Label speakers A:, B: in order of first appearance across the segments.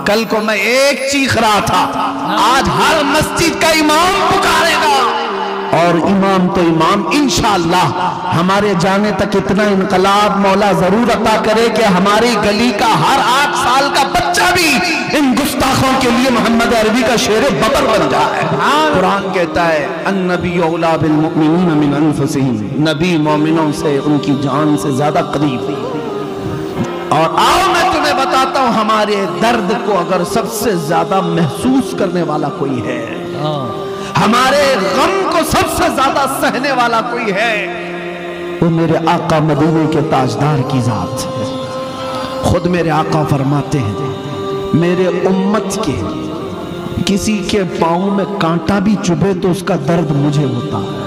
A: کل کو میں ایک چیخ رہا تھا، آج ہر مسجد کا امام پکارے گا، اور امام تو امام انشاءاللہ ہمارے جانے تک اتنا انقلاب مولا ضرور عطا کرے کہ ہماری گلی کا ہر 8 سال کا بچہ بھی ان گستاخوں کے لیے محمد عربی کا شعر ببر بن جائے۔ قرآن کہتا ہے النبی اولیٰ بالمؤمنین من انفسہم، نبی مومنوں سے ان کی جان سے زیادہ قریب۔ اور آؤ میں تمہیں بتاتا ہوں ہمارے درد کو اگر سب سے زیادہ محسوس کرنے والا کوئی ہے، ہمارے غم کو سب سے زیادہ سہنے والا کوئی ہے، وہ میرے آقا مدینے کے تاجدار کی ذات ہے۔ خود میرے آقا فرماتے ہیں میرے امت کے کسی کے پاؤں میں کانٹا بھی چبھے تو اس کا درد مجھے ہوتا ہے۔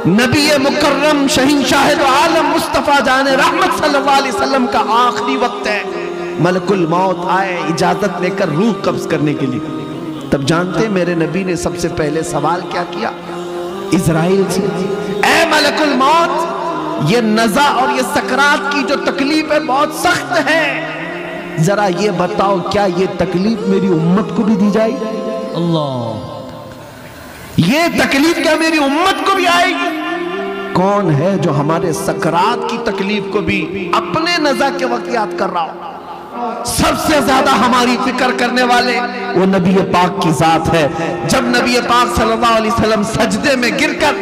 A: نبی مکرم شہین شاہد عالم مصطفیٰ جان رحمت صلی اللہ علیہ وسلم کا آخری وقت ہے، ملک الموت آئے اجازت لے کر روح قبض کرنے کے لیے۔ تب جانتے میرے نبی نے سب سے پہلے سوال کیا کیا اسرائیل سے؟ اے ملک الموت، یہ نزع اور یہ سکرات کی جو تکلیف ہے بہت سخت ہے، ذرا یہ بتاؤ کیا یہ تکلیف میری امت کو بھی دی جائے گی؟ اللہ، یہ تکلیف کیا میری امت کو بھی آئے گی؟ کون ہے جو ہمارے سکرات کی تکلیف کو بھی اپنے نزع کے وقت یاد کر رہا ہو؟ سب سے زیادہ ہماری فکر کرنے والے وہ نبی پاک کی ذات ہے۔ جب نبی پاک صلی اللہ علیہ وسلم سجدے میں گر کر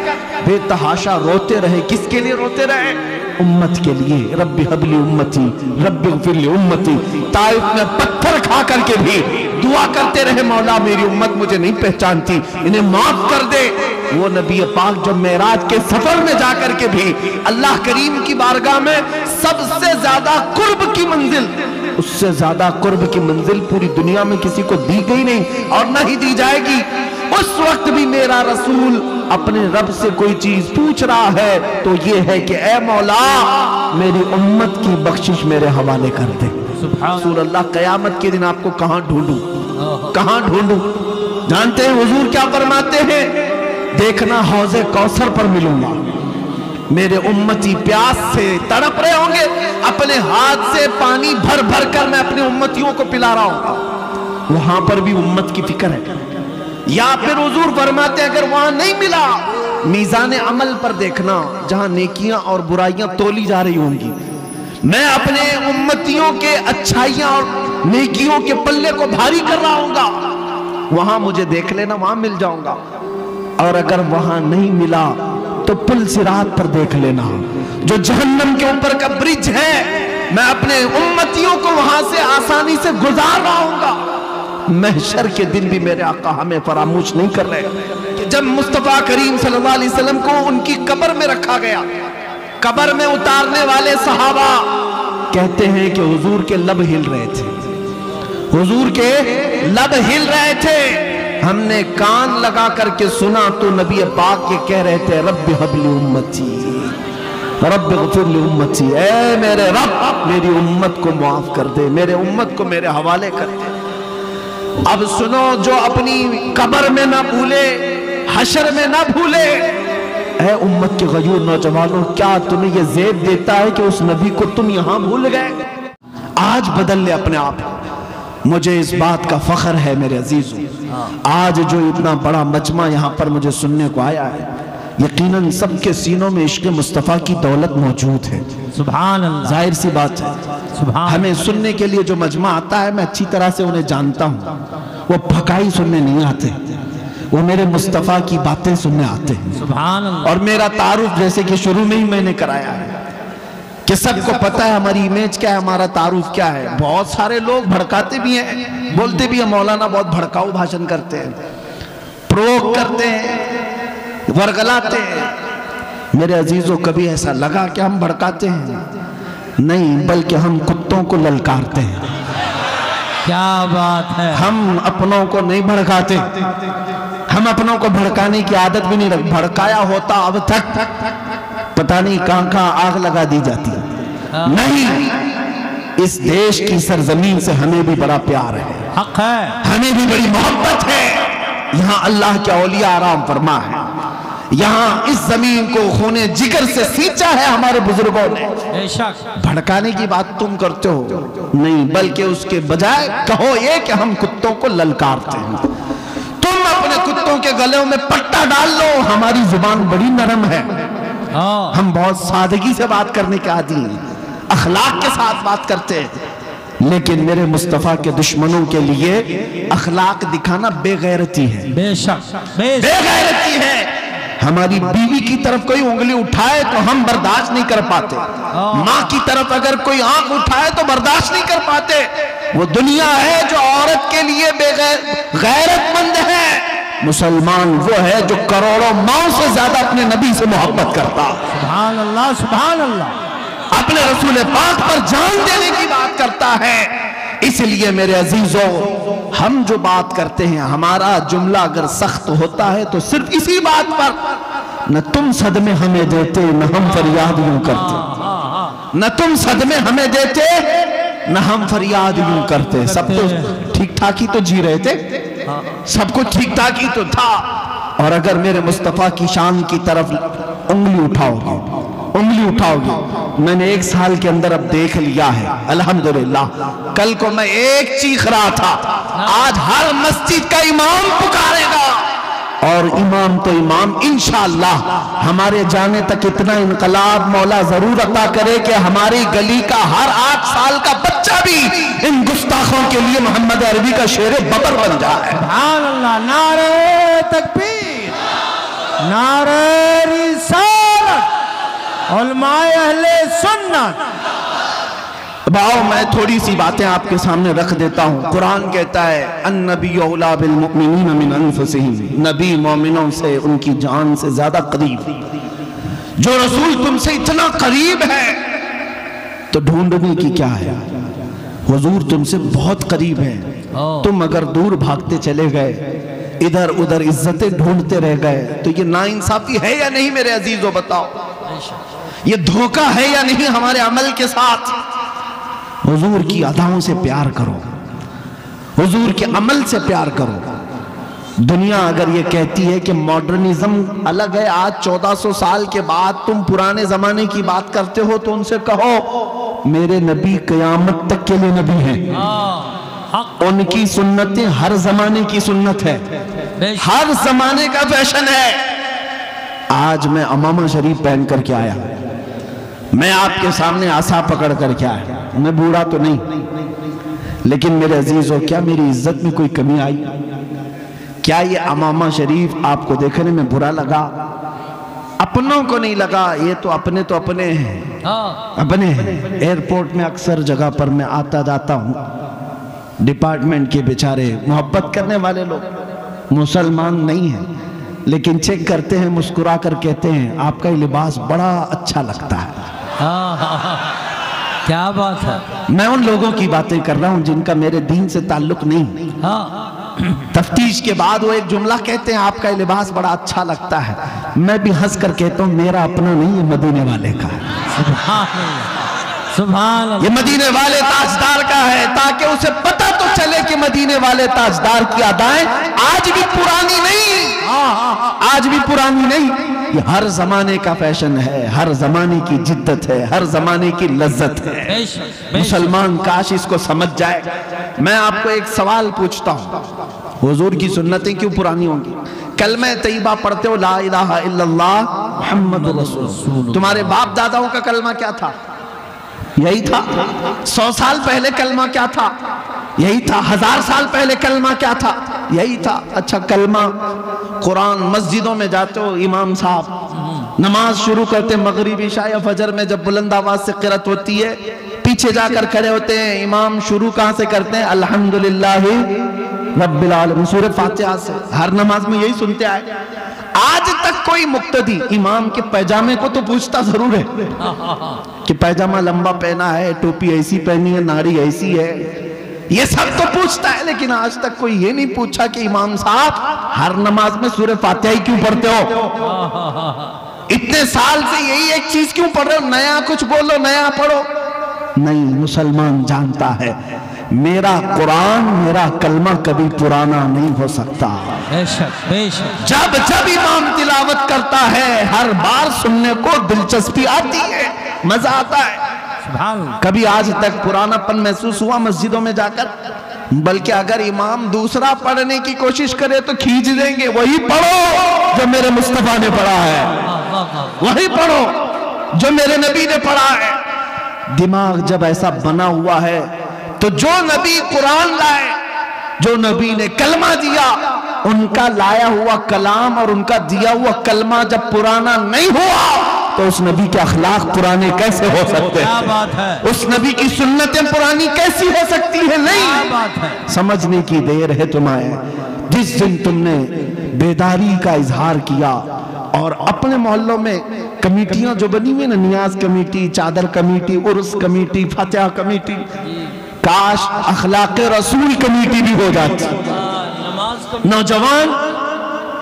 A: بے تحاشا روتے رہے، کس کے لیے روتے رہے؟ امت کے لیے۔ رب حب لی امتی، رب اغفر لی امتی۔ طائف میں پتھر کھا کر کے بھی دعا کرتے رہے مولا میری امت مجھے نہیں پہچانتی، انہیں معاف کر دے۔ وہ نبی پاک جو معراج کے سفر میں جا کر کے بھی اللہ کریم کی بارگاہ میں سب سے زیادہ قرب کی منزل، اس سے زیادہ قرب کی منزل پوری دنیا میں کسی کو دی گئی نہیں اور نہ ہی دی جائے گی، اس وقت بھی میرا رسول اپنے رب سے کوئی چیز پوچھ رہا ہے تو یہ ہے کہ اے مولا میری امت کی بخشش میرے حوالے کر دے۔ رسول اللہ قیامت کے دن آپ کو کہاں ڈھونڈوں، کہاں ڈھونڈوں؟ جانتے ہیں حضور کیا فرماتے ہیں؟ دیکھنا حوض کوثر پر ملوں گا، میرے امتی پیاس سے تڑپ رہے ہوں گے، اپنے ہاتھ سے پانی بھر بھر کر میں اپنے امتیوں کو پلا رہا ہوں گا، وہاں پر بھی امت کی فکر ہے۔ یا پھر حضور فرماتے ہیں اگر وہاں نہیں ملا، میزان عمل پر دیکھنا جہاں نیکیاں اور برائیاں تولی جا رہی ہوں گی، میں اپنے امتیوں کے اچھائیاں اور نیکیوں کے پلے کو بھاری کر رہا ہوں گا، وہاں مجھے دیکھ لینا، وہاں مل جاؤں گا۔ اور اگر وہاں نہیں ملا تو پل صراط پر دیکھ لینا، جو جہنم کے اوپر کا برج ہے، میں اپنے امتیوں کو وہاں سے آسانی سے گزار رہا ہوں گا۔ محشر کے دن بھی میرے آقا ہمیں فراموش نہیں کر رہے کہ جب مصطفیٰ کریم صلی اللہ علیہ وسلم کو ان کی قبر میں رکھا گیا، قبر میں اتارنے والے صحابہ کہتے ہیں کہ حضور کے لب ہل رہے تھے، حضور کے لب ہل رہے تھے، ہم نے کان لگا کر کے سنا تو نبی پاک یہ کہہ رہے تھے رب حب لی امتی، رب اغفر لی امتی، اے میرے رب میری امت کو معاف کر دے، میرے امت کو میرے حوالے کر دے۔ اب سنو، جو اپنی قبر میں نہ بھولے، حشر میں نہ بھولے، اے امت کے غیور نوجوانوں، کیا تمہیں یہ زیب دیتا ہے کہ اس نبی کو تم یہاں بھول گئے؟ آج بدل لے اپنے آپ۔ مجھے اس بات کا فخر ہے میرے عزیزوں، آج جو اتنا بڑا مجمع یہاں پر مجھے سننے کو آیا ہے، یقیناً سب کے سینوں میں عشق مصطفیٰ کی دولت موجود ہے۔ سبحان اللہ، ظاہر سی بات ہے، ہمیں سننے کے لیے جو مجمع آتا ہے میں اچھی طرح سے انہیں جانتا ہوں، وہ بھکائی سننے نہیں آتے، وہ میرے مصطفیٰ کی باتیں سننے آتے ہیں۔ سبحان اللہ۔ اور میرا تعارف جیسے کہ شروع میں ہی میں نے کرایا ہے کہ سب کو پتہ ہے ہماری امیج کیا ہے، ہمارا تعارف کیا ہے۔ بہت سارے لوگ بھڑکاتے بھی ہیں، بولتے بھی ہیں مولانا بہت بھڑکاؤ بھاشن کرتے ہیں، پروک کرتے ہیں، ورگلاتے ہیں۔ میرے عزیزوں، کبھی ایسا لگا کہ ہم بھڑکاتے ہیں؟ نہیں، بلکہ ہم کتوں کو للکارتے ہیں۔ کیا بات ہے! ہم اپنوں کو نہیں بھڑکاتے، ہم اپنوں کو بھڑکانے کی عادت بھی نہیں رکھتے، بھڑکایا ہوتا اب تک پتہ نہیں کہاں کہاں آگ لگا دی جاتی ہے۔ نہیں، اس دیش کی سرزمین سے ہمیں بھی بڑا پیار ہے، حق ہے، ہمیں بھی بڑی محبت ہے۔ یہاں اللہ کے اولیاء آرام فرما ہے، یہاں اس زمین کو خونے جگر سے سینچا ہے ہمارے بزرگوں نے. بھڑکانے کی بات تم کرتے ہو نہیں، بلکہ اس کے بجائے کہو یہ کہ ہم کتوں کو للکارتے ہیں. تم اپنے کتوں کے گلوں میں پٹا ڈال لو. ہماری زبان بڑی نرم ہے، ہم بہت سادگی سے بات کرنے کے عادی ہیں، اخلاق کے ساتھ بات کرتے ہیں. لیکن میرے مصطفیٰ کے دشمنوں کے لیے اخلاق دکھانا بے غیرتی ہے، بے غیرتی ہے. ہماری بیوی کی طرف کوئی انگلی اٹھائے تو ہم برداشت نہیں کر پاتے، ماں کی طرف اگر کوئی آنکھ اٹھائے تو برداشت نہیں کر پاتے. وہ دنیا ہے جو عورت کے لیے بے غیرت مند ہے. مسلمان وہ ہے جو کروڑوں ماں سے زیادہ اپنے نبی سے محبت کرتا.
B: سبحان اللہ سبحان اللہ.
A: اپنے رسول پاک پر جان دینے کی بات کرتا ہے. اس لیے میرے عزیزوں، ہم جو بات کرتے ہیں، ہمارا جملہ اگر سخت ہوتا ہے تو صرف اسی بات پر، نہ تم صدمے ہمیں دیتے نہ ہم فریاد یوں کرتے، نہ تم صدمے ہمیں دیتے نہ ہم فریاد یوں کرتے. سب تو ٹھیک ٹھاک ہی تو جی رہے تھے، سب کچھ ٹھیک ٹھاک ہی تو تھا. اور اگر میرے مصطفیٰ کی شان کی طرف انگلی اٹھاؤ گے، میں نے 1 سال کے اندر اب دیکھ لیا ہے الحمدللہ. کل کو میں ایک چیخ رہا تھا، آج ہر مسجد کا امام پکارے گا. اور امام تو امام، انشاءاللہ ہمارے جانے تک اتنا انقلاب مولا ضرور عطا کرے کہ ہماری گلی کا ہر 8 سال کا بچہ بھی ان گستاخوں کے لیے محمد عربی کا شیر ببر بن جائے.
B: سبحان اللہ. نعرہ تکبیر، نعرہ رسالت، علماء اہل سنت.
A: باؤ میں تھوڑی سی باتیں آپ کے سامنے رکھ دیتا ہوں. قرآن کہتا ہے النبی اولیٰ بالمؤمنین من انفسہم، نبی مومنوں سے ان کی جان سے زیادہ قریب. جو رسول تم سے اتنا قریب ہے تو ڈھونڈنے کی کیا ہے؟ حضور تم سے بہت قریب ہے. تم اگر دور بھاگتے چلے گئے، ادھر ادھر عزتیں ڈھونڈتے رہ گئے تو یہ ناانصافی ہے یا نہیں میرے عزیزو؟ بتاؤ، یہ دھوکہ ہے یا نہیں ہمارے عمل کے ساتھ؟ حضور کی اداؤں سے پیار کرو، حضور کے عمل سے پیار کرو. دنیا اگر یہ کہتی ہے کہ ماڈرنزم الگ ہے، آج 1400 سال کے بعد تم پرانے زمانے کی بات کرتے ہو، تو ان سے کہو میرے نبی قیامت تک کے لیے نبی ہیں. ان کی سنتیں ہر زمانے کی سنت ہے، ہر زمانے کا فیشن ہے. آج میں عمامہ شریف پہن کر کے آیا، میں آپ کے سامنے عصا پکڑ کر کے آیا. میں بوڑھا تو نہیں، لیکن میرے عزیزو کیا میری عزت میں کوئی کمی آئی؟ کیا یہ عمامہ شریف آپ کو دیکھنے میں برا لگا؟ اپنوں کو نہیں لگا. یہ تو اپنے ہیں، اپنے ہیں. ایئرپورٹ میں اکثر جگہ پر میں آتا جاتا ہوں، ڈپارٹمنٹ کے بیچارے محبت کرنے والے لوگ مسلمان نہیں ہیں، لیکن چیک کرتے ہیں، مسکرا کر کہتے ہیں آپ کا یہ لباس بڑا اچھا لگتا ہے.
B: کیا بات ہے.
A: میں ان لوگوں کی باتیں کر رہا ہوں جن کا میرے دین سے تعلق نہیں. تفتیش کے بعد وہ ایک جملہ کہتے ہیں آپ کا یہ لباس بڑا اچھا لگتا ہے. میں بھی ہنس کر کہتا ہوں میرا اپنا نہیں، یہ مدینے والے کا ہے.
B: سبحان اللہ.
A: یہ مدینے والے تاجدار کا ہے، تاکہ اسے پتہ تو چلے کہ مدینے والے تاجدار کی ادائیں آج بھی پرانی نہیں، آج بھی پرانی نہیں. یہ ہر زمانے کا فیشن ہے، ہر زمانے کی جدت ہے، ہر زمانے کی لذت ہے. مسلمان کاش اس کو سمجھ جائے. میں آپ کو ایک سوال پوچھتا ہوں، حضور کی سنتیں کیوں پرانی ہوں گی؟ کلمہ طیبہ پڑھتے ہو لا الہ الا اللہ محمد رسول اللہ. تمہارے باپ داداؤں کا کلمہ کیا تھا؟ یہی تھا. 100 سال پہلے کلمہ کیا تھا؟ یہی تھا. 1000 سال پہلے کلمہ کیا تھا؟ یہی تھا. اچھا کلمہ قرآن مسجدوں میں جاتے ہو، امام صاحب نماز شروع کرتے مغرب عشاء یا فجر میں، جب بلند آواز سے قرأت ہوتی ہے پیچھے جا کر کھڑے ہوتے ہیں. امام شروع کہاں سے کرتے ہیں؟ الحمدللہ رب العالمین، سورہ فاتحہ سے. ہر نماز میں یہی سنتے آئے. آج تک کوئی مقتدی امام کے پیجامے کو تو پوچھتا ضرور ہے کہ پیجامہ لمبا پہنا ہے، ٹوپی ایسی پہنی ہے، ناڑی ایسی ہے، یہ سب تو پوچھتا ہے. لیکن آج تک کوئی یہ نہیں پوچھا کہ امام صاحب ہر نماز میں سورہ فاتحہ ہی کیوں پڑھتے ہو؟ اتنے سال سے یہی ایک چیز کیوں پڑھ رہے ہو؟ نیا کچھ بولو، نیا پڑھو. نہیں، مسلمان جانتا ہے میرا قرآن میرا کلمہ کبھی پرانا نہیں ہو سکتا۔
B: بے شک بے شک۔
A: جب جب امام تلاوت کرتا ہے ہر بار سننے کو دلچسپی آتی ہے، مزہ آتا ہے۔
B: سبحان اللہ۔
A: کبھی آج تک پرانا پن محسوس ہوا مسجدوں میں جا کر؟ بلکہ اگر امام دوسرا پڑھنے کی کوشش کرے تو کھینچ دیں گے، وہی پڑھو جو میرے مصطفیٰ نے پڑھا ہے، وہی پڑھو جو میرے نبی نے پڑھا ہے۔ دماغ جب ایسا بنا ہوا ہے تو جو نبی قرآن لائے، جو نبی نے کلمہ دیا، ان کا لایا ہوا کلام اور ان کا دیا ہوا کلمہ جب پرانا نہیں ہوا تو اس نبی کے اخلاق پرانے کیسے ہو سکتے
B: کیا
A: ہیں؟
B: بات ہے،
A: اس نبی کی سنتیں پرانی کیسی ہو سکتی ہیں؟
B: کیا
A: نہیں،
B: بات ہے۔
A: سمجھنے کی دیر ہے تمہیں۔ جس دن تم نے بیداری کا اظہار کیا اور اپنے محلوں میں کمیٹیاں جو بنی ہوئی نا، نیاز کمیٹی، چادر کمیٹی، عرس کمیٹی، فاتحہ کمیٹی، کاش اخلاق رسول کمیٹی بھی ہو جاتی۔
B: نماز کو
A: نوجوان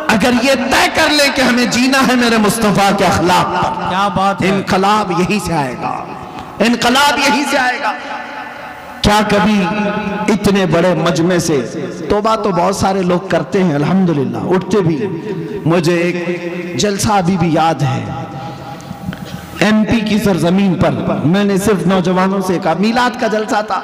A: اگر یہ طے کر لیں کہ ہمیں جینا ہے میرے مصطفیٰ کے اخلاق پر،
B: کیا بات ہے۔
A: انقلاب یہی سے آئے گا، انقلاب یہی سے آئے گا۔ کیا کبھی اتنے بڑے مجمع سے توبہ تو بہت سارے لوگ کرتے ہیں الحمدللہ، اٹھتے بھی۔ مجھے ایک جلسہ ابھی بھی یاد ہے، ایم پی کی سرزمین پر میں نے صرف نوجوانوں سے کہا، میلاد کا جلسہ تھا،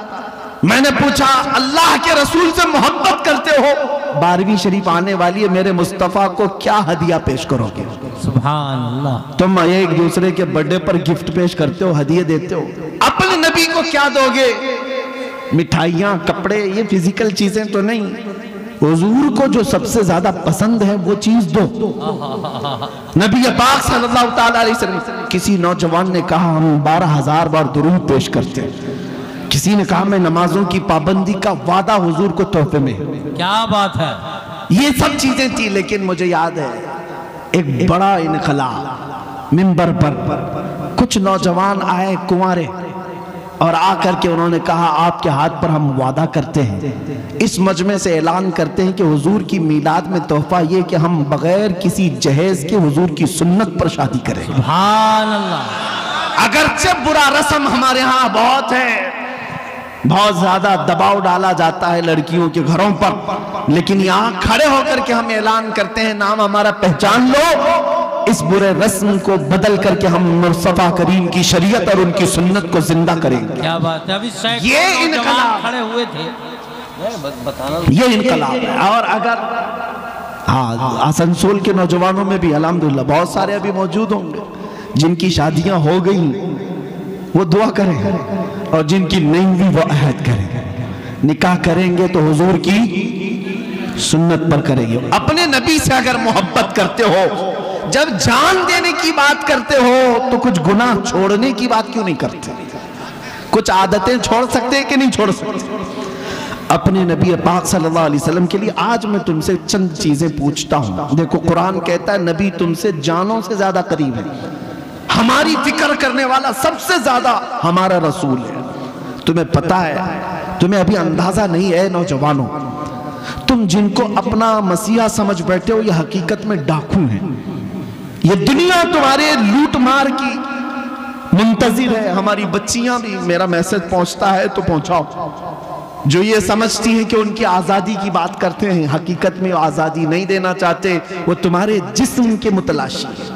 A: میں نے پوچھا اللہ کے رسول سے محبت کرتے ہو، 12ویں شریف آنے والی ہے، میرے مصطفیٰ کو کیا ہدیہ پیش کرو گے؟
B: سبحان اللہ۔
A: تم ایک دوسرے کے برڈے پر گفٹ پیش کرتے ہو، ہدیے دیتے ہو، اپنے نبی کو کیا دو گے؟ مٹھائیاں، کپڑے، یہ فزیکل چیزیں تو نہیں، حضور کو جو سب سے زیادہ پسند ہے وہ چیز دو۔ نبی پاک صلی اللہ تعالیٰ علیہ وسلم، کسی نوجوان نے کہا ہم 12,000 بار درود پیش کرتے ہیں، کسی نے کہا میں نمازوں کی پابندی کا وعدہ حضور کو تحفے میں۔
B: کیا بات ہے۔
A: یہ سب چیزیں تھی، لیکن مجھے یاد ہے ایک بڑا انقلاب، منبر پر کچھ نوجوان آئے کنوارے اور آ کر کے انہوں نے کہا آپ کے ہاتھ پر ہم وعدہ کرتے ہیں، اس مجمع سے اعلان کرتے ہیں کہ حضور کی میلاد میں تحفہ یہ کہ ہم بغیر کسی جہیز کے حضور کی سنت پر شادی کریں۔
B: سبحان اللہ۔
A: اگرچہ برا رسم ہمارے ہاں بہت ہے، بہت زیادہ دباؤ ڈالا جاتا ہے لڑکیوں کے گھروں پر، لیکن یہاں کھڑے ہو کر کے ہم اعلان کرتے ہیں نام ہمارا پہچان لو، اس برے رسم کو بدل کر کے ہم مصطفیٰ کریم کی شریعت اور ان کی سنت کو زندہ کریں گے۔
B: کیا بات ہے۔ ابھی
A: یہ انقلاب
B: کھڑے ہوئے تھے،
A: یہ انقلاب ہے۔ اور اگر آسنسول کے نوجوانوں میں بھی الحمدللہ بہت سارے ابھی موجود ہوں گے جن کی شادیاں ہو گئیں، وہ دعا کریں، اور جن کی نہیں ہوئی وہ عہد کریں، نکاح کریں گے تو حضور کی سنت پر کریں گے۔ اپنے نبی سے اگر محبت کرتے ہو، جب جان دینے کی بات کرتے ہو تو کچھ گناہ چھوڑنے کی بات کیوں نہیں کرتے؟ کچھ عادتیں چھوڑ سکتے ہیں کہ نہیں چھوڑ سکتے؟ اپنے نبی پاک صلی اللہ علیہ وسلم کے لیے آج میں تم سے چند چیزیں پوچھتا ہوں۔ دیکھو قرآن کہتا ہے نبی تم سے جانوں سے زیادہ قریب ہے، ہماری فکر کرنے والا سب سے زیادہ ہمارا رسول ہے۔ تمہیں پتا ہے، تمہیں ابھی اندازہ نہیں ہے نوجوانوں، تم جن کو اپنا مسیحا سمجھ بیٹھے ہو یہ حقیقت میں ڈاکو ہیں۔ یہ دنیا تمہارے لوٹ مار کی منتظر ہے۔ ہماری بچیاں بھی، میرا میسج پہنچتا ہے تو پہنچاؤ، جو یہ سمجھتی ہیں کہ ان کی آزادی کی بات کرتے ہیں، حقیقت میں آزادی نہیں دینا چاہتے، وہ تمہارے جسم کے متلاشی ہیں،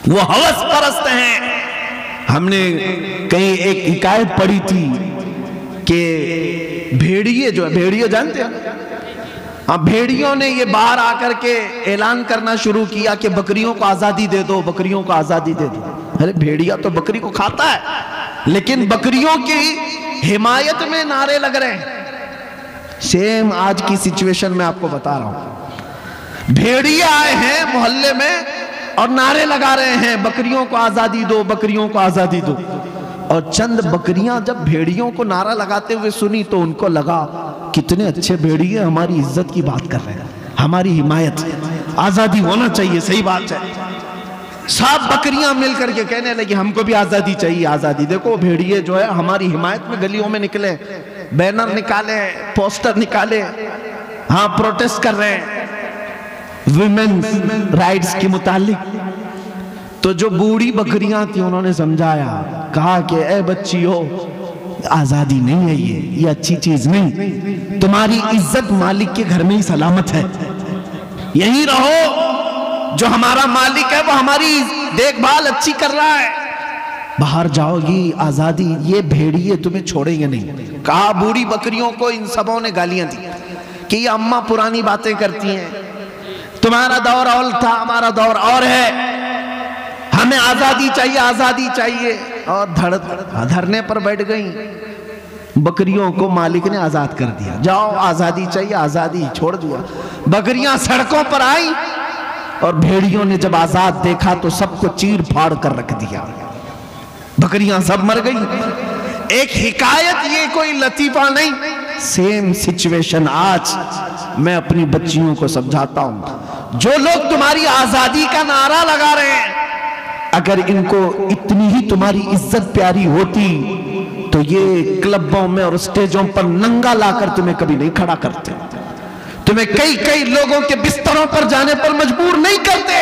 A: وہ ہوس پرست ہیں۔ ہم نے کہیں ایک حکایت پڑھی تھی کہ بھیڑیے جو ہے، بھیڑیے جانتے ہیں؟ ہاں، بھیڑیوں نے یہ باہر آ کر کے اعلان کرنا شروع کیا کہ بکریوں کو آزادی دے دو، بکریوں کو آزادی دے دو۔ ارے بھیڑیا تو بکری کو کھاتا ہے، لیکن بکریوں کی حمایت میں نعرے لگ رہے ہیں۔ سیم آج کی سچویشن میں آپ کو بتا رہا ہوں، بھیڑیے آئے ہیں محلے میں اور نعرے لگا رہے ہیں بکریوں کو آزادی دو، بکریوں کو آزادی دو۔ اور چند بکریاں جب بھیڑیوں کو نعرہ لگاتے ہوئے سنی تو ان کو لگا کتنے اچھے بھیڑیے ہماری عزت کی بات کر رہے ہیں، ہماری حمایت، آزادی ہونا چاہیے، صحیح بات ہے۔ سب بکریاں مل کر کے کہنے لگی ہم کو بھی آزادی چاہیے، آزادی۔ دیکھو بھیڑیے جو ہے ہماری حمایت میں گلیوں میں نکلے، بینر نکالے، پوسٹر نکالے، ہاں پروٹیسٹ کر رہے ہیں ویمنز رائٹس کے متعلق۔ تو جو بوڑھی بکریاں تھی انہوں نے سمجھایا، کہا کہ اے بچیو، آزادی نہیں ہے یہ اچھی چیز نہیں. تمہاری عزت مالک کے گھر میں ہی سلامت ہے. یہی رہو، جو ہمارا مالک ہے وہ ہماری دیکھ بھال اچھی کر رہا ہے. باہر جاؤ گی آزادی، یہ بھیڑیے تمہیں چھوڑیں گے نہیں. کہا بوڑھی بکریوں کو ان سبوں نے گالیاں دی کہ یہ اماں پرانی باتیں کرتی ہیں، تمہارا دور اور تھا، ہمارا دور اور ہے، ہمیں آزادی چاہیے، آزادی چاہیے. اور دھرنے پر بیٹھ گئیں. بکریوں کو مالک نے آزاد کر دیا. جاؤ آزادی چاہیے، آزادی چھوڑ دیا. بکریاں سڑکوں پر آئیں اور بھیڑیوں نے جب آزاد دیکھا تو سب کو چیر پھاڑ کر رکھ دیا. بکریاں سب مر گئی. ایک حکایت، یہ کوئی لطیفہ نہیں. سیم سچویشن آج میں اپنی بچیوں کو سمجھاتا ہوں. جو لوگ تمہاری آزادی کا نعرہ لگا رہے ہیں، اگر ان کو اتنی ہی تمہاری عزت پیاری ہوتی تو یہ کلبوں میں اور اسٹیجوں پر ننگا لا کر تمہیں کبھی نہیں کھڑا کرتے، تمہیں کئی لوگوں کے بستروں پر جانے پر مجبور نہیں کرتے.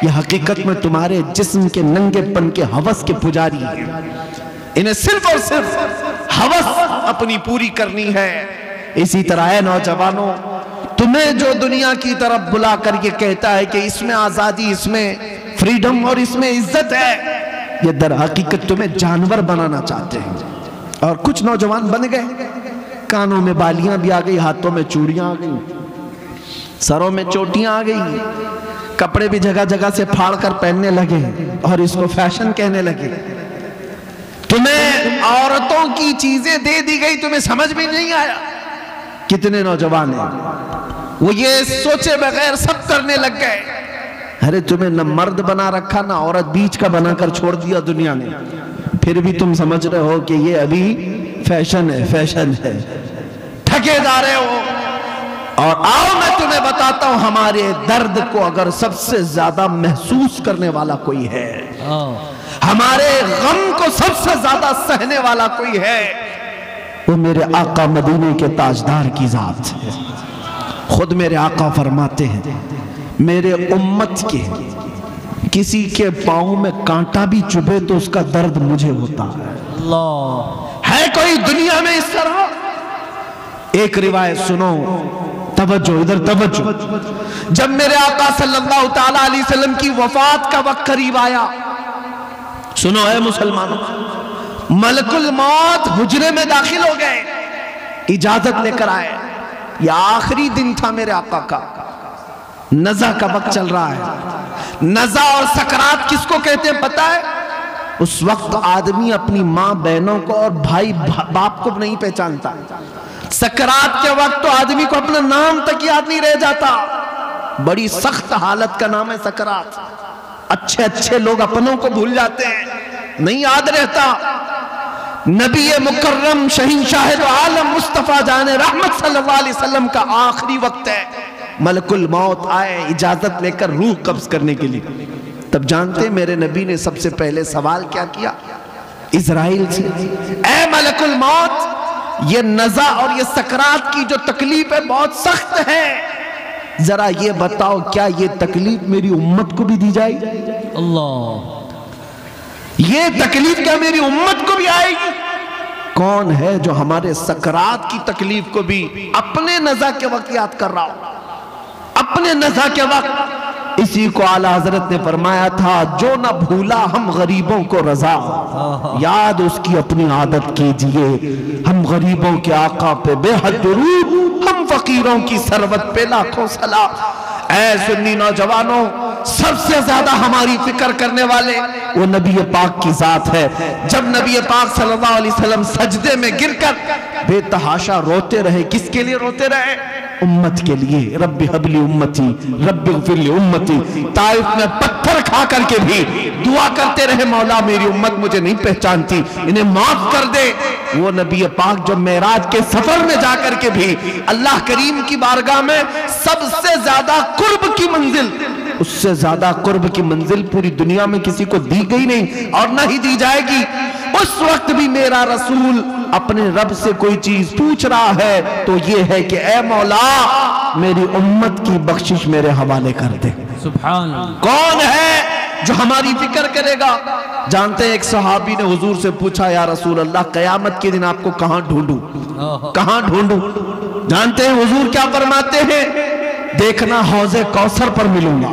A: یہ حقیقت میں تمہارے جسم کے ننگے پن کے ہوس کے پجاری ہیں. انہیں صرف اور صرف ہوس اپنی پوری کرنی ہے. اسی طرح ہے نوجوانوں، تمہیں جو دنیا کی طرف بلا کر یہ کہتا ہے کہ اس میں آزادی، اس میں فریڈم اور اس میں عزت ہے، یہ در حقیقت تمہیں جانور بنانا چاہتے ہیں. اور کچھ نوجوان بن گئے، کانوں میں بالیاں بھی آ گئی، ہاتھوں میں چوڑیاں آ گئی، سروں میں چوٹیاں آ گئی، کپڑے بھی جگہ جگہ سے پھاڑ کر پہننے لگے اور اس کو فیشن کہنے لگے. تمہیں عورتوں کی چیزیں دے دی گئی، تمہیں سمجھ بھی نہیں آیا. کتنے نوجوان ہیں وہ یہ سوچے بغیر سب کرنے لگ گئے. ارے تمہیں نہ مرد بنا رکھا نہ عورت، بیچ کا بنا کر چھوڑ دیا دنیا نے. پھر بھی تم سمجھ رہے ہو کہ یہ ابھی فیشن ہے، فیشن ہے، ٹھگے جا رہے ہو. اور آؤ میں تمہیں بتاتا ہوں، ہمارے درد کو اگر سب سے زیادہ محسوس کرنے والا کوئی ہے، ہمارے غم کو سب سے زیادہ سہنے والا کوئی ہے، وہ میرے آقا مدینے کے تاجدار کی ذات ہے. خود میرے آقا فرماتے ہیں، میرے امت کے کسی کے پاؤں میں کانٹا بھی چبھے تو اس کا درد مجھے ہوتا ہے.
B: اللہ
A: ہے کوئی دنیا میں اس طرح؟ ایک روایت سنو، توجہ ادھر توجہ. جب میرے آقا صلی اللہ تعالیٰ علیہ وسلم کی وفات کا وقت قریب آیا، سنو اے مسلمانوں، ملک الموت حجرے میں داخل ہو گئے، اجازت لے کر آئے. یہ آخری دن تھا میرے آقا کا، نزع کا وقت چل رہا ہے. نزع اور سکرات کس کو کہتے ہیں پتہ ہے؟ اس وقت آدمی اپنی ماں بہنوں کو اور بھائی باپ کو نہیں پہچانتا. سکرات کے وقت تو آدمی کو اپنا نام تک یاد نہیں رہ جاتا. بڑی سخت حالت کا نام ہے سکرات. اچھے لوگ اپنوں کو بھول جاتے ہیں، نہیں یاد رہتا. نبی مکرم شہنشاہ دو عالم مصطفیٰ جان رحمت صلی اللہ علیہ وسلم کا آخری وقت ہے. ملک الموت آئے اجازت لے کر روح قبض کرنے کے لیے. تب جانتے ہیں میرے نبی نے سب سے پہلے سوال کیا کیا اسرائیل سے؟ اے ملک الموت، یہ نزع اور یہ سکرات کی جو تکلیف ہے بہت سخت ہے، ذرا یہ بتاؤ کیا یہ تکلیف میری امت کو بھی دی جائے گی؟
B: اللہ،
A: یہ تکلیف کیا میری امت کو بھی آئے گی؟ کون ہے جو ہمارے سکرات کی تکلیف کو بھی اپنے نزع کے وقت یاد کر رہا ہو؟ اپنے نزع کے وقت. اسی کو اعلیٰ حضرت نے فرمایا تھا، جو نہ بھولا ہم غریبوں کو رضا، یاد اس کی اپنی عادت کیجئے. ہم غریبوں کے آقا پہ بے حد درود، ہم فقیروں کی ثروت پہ لاکھوں سلام. اے سنی نوجوانوں، سب سے زیادہ ہماری فکر کرنے والے وہ نبی پاک کی ذات ہے. جب نبی پاک صلی اللہ علیہ وسلم سجدے میں گر کر بے تحاشا روتے رہے، کس کے لیے روتے رہے؟ امت کے لیے. رب حب لی امتی، رب اغفر لی امتی. طائف میں پتھر کھا کر کے بھی دعا کرتے رہے، مولا میری امت مجھے نہیں پہچانتی، انہیں معاف کر دے. وہ نبی پاک جو معراج کے سفر میں جا کر کے بھی اللہ کریم کی بارگاہ میں سب سے زیادہ قرب کی منزل، اس سے زیادہ قرب کی منزل پوری دنیا میں کسی کو دی گئی نہیں اور نہ ہی دی جائے گی. اس وقت بھی میرا رسول اپنے رب سے کوئی چیز پوچھ رہا ہے تو یہ ہے کہ اے مولا میری امت کی بخشش میرے حوالے کر دے.
B: سبحان اللہ.
A: کون ہے جو ہماری فکر کرے گا؟ جانتے ہیں ایک صحابی نے حضور سے پوچھا یا رسول اللہ قیامت کے دن آپ کو کہاں ڈھونڈوں؟ کہاں ڈھونڈوں؟ جانتے ہیں حضور کیا فرماتے ہیں؟ دیکھنا حوض کوثر پر ملوں گا،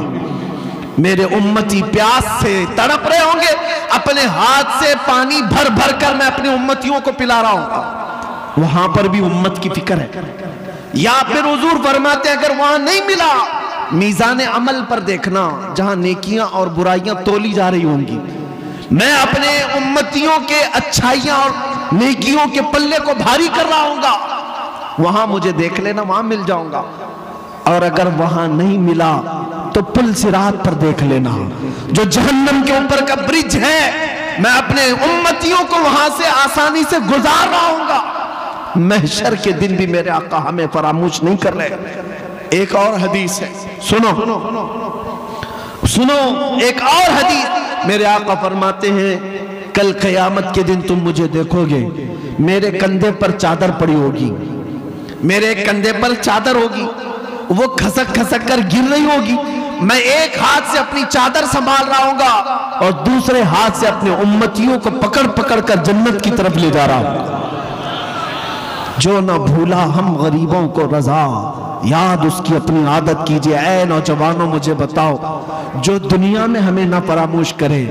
A: میرے امتی پیاس سے تڑپ رہے ہوں گے، اپنے ہاتھ سے پانی بھر بھر کر میں اپنے امتیوں کو پلا رہا ہوں گا، وہاں پر بھی امت کی فکر ہے۔ یا پھر حضور فرماتے ہیں اگر وہاں نہیں ملا، میزان عمل پر دیکھنا جہاں نیکیاں اور برائیاں تولی جا رہی ہوں گی، میں اپنے امتیوں کے اچھائیاں اور نیکیوں کے پلے کو بھاری کر رہا ہوں گا، وہاں مجھے دیکھ لینا، وہاں مل جاؤں گا۔ اور اگر وہاں نہیں ملا تو پل صراط پر دیکھ لینا، جو جہنم کے اوپر کا برج ہے، میں اپنے امتیوں کو وہاں سے آسانی سے گزار رہا ہوں گا۔ محشر کے دن بھی میرے آقا ہمیں فراموش نہیں کر رہے۔ ایک اور حدیث ہے، سنو ایک اور حدیث، میرے آقا فرماتے ہیں کل قیامت کے دن تم مجھے دیکھو گے، میرے کندھے پر چادر پڑی ہوگی، میرے کندھے پر چادر ہوگی، وہ کھسک کھسک کر گر رہی ہوگی، میں ایک ہاتھ سے اپنی چادر سنبھال رہا ہوں گا اور دوسرے ہاتھ سے اپنے امتیوں کو پکڑ پکڑ کر جنت کی طرف لے جا رہا ہوں۔ جو نہ بھولا ہم غریبوں کو رضا، یاد اس کی اپنی عادت کیجئے۔ اے نوجوانوں مجھے بتاؤ، جو دنیا میں ہمیں نہ فراموش کرے۔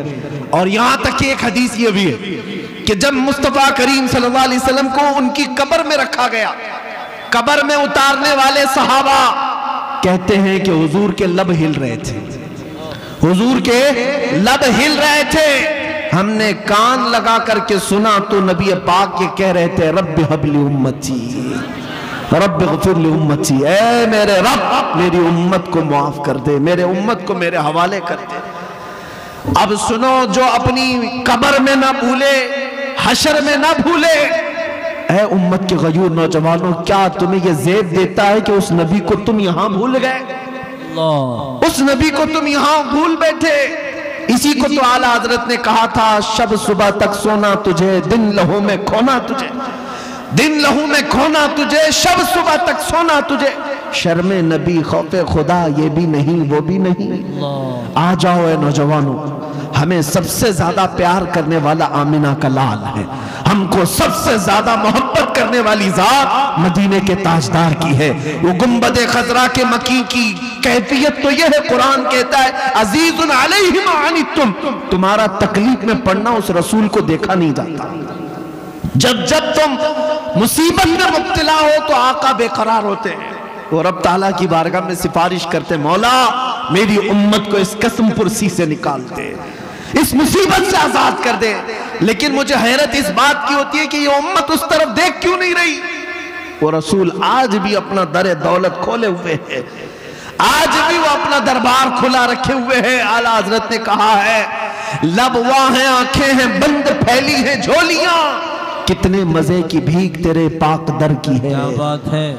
A: اور یہاں تک کہ ایک حدیث یہ بھی ہے کہ جب مصطفیٰ کریم صلی اللہ علیہ وسلم کو ان کی قبر میں رکھا گیا، قبر میں اتارنے والے صحابہ کہتے ہیں کہ حضور کے لب ہل رہے تھے، حضور کے لب ہل رہے تھے، ہم نے کان لگا کر کے سنا تو نبی پاک یہ کہہ رہے تھے رب ہب لی امتی، رب اغفر لی امتی، اے میرے رب میری امت کو معاف کر دے، میرے امت کو میرے حوالے کر دے۔ اب سنو، جو اپنی قبر میں نہ بھولے، حشر میں نہ بھولے، اے امت کے غیور نوجوانوں، کیا تمہیں یہ زیب دیتا ہے کہ اس نبی کو تم یہاں بھول گئے؟ اس نبی کو تم یہاں بھول بیٹھے۔ اسی کو تو اعلیٰ حضرت نے کہا تھا، شب صبح تک سونا تجھے، دن لہو میں کھونا تجھے، دن لہو میں کھونا تجھے، شب صبح تک سونا تجھے۔ شرم نبی خوف خدا یہ بھی نہیں وہ بھی نہیں۔ آ جاؤ اے نوجوانوں، ہمیں سب سے زیادہ پیار کرنے والا آمنہ کا لال ہے، ہم کو سب سے زیادہ محبت کرنے والی ذات مدینے کے تاجدار کی ہے۔ وہ گنبد خضرا کے مکی کی کیفیت تو یہ ہے، قرآن کہتا ہے عزیز علیہ ما عنتم، تمہارا تکلیف میں پڑنا اس رسول کو دیکھا نہیں جاتا۔ جب جب تم مصیبت میں مبتلا ہو تو آقا بے قرار ہوتے ہیں، وہ رب تعالیٰ کی بارگاہ میں سفارش کرتے، مولا میری امت کو اس قسم پرسی سے نکال دے، اس مصیبت سے آزاد کر دے۔ لیکن مجھے حیرت اس بات کی ہوتی ہے کہ یہ امت اس طرف دیکھ کیوں نہیں رہی؟ وہ رسول آج بھی اپنا در دولت کھولے ہوئے ہے، آج بھی وہ اپنا دربار کھلا رکھے ہوئے ہیں۔ اعلیٰ حضرت نے کہا ہے لب واں ہیں، آنکھیں ہیں بند، پھیلی ہیں جھولیاں، کتنے مزے کی بھیک تیرے پاک در کی ہے۔
B: کیا بات ہے۔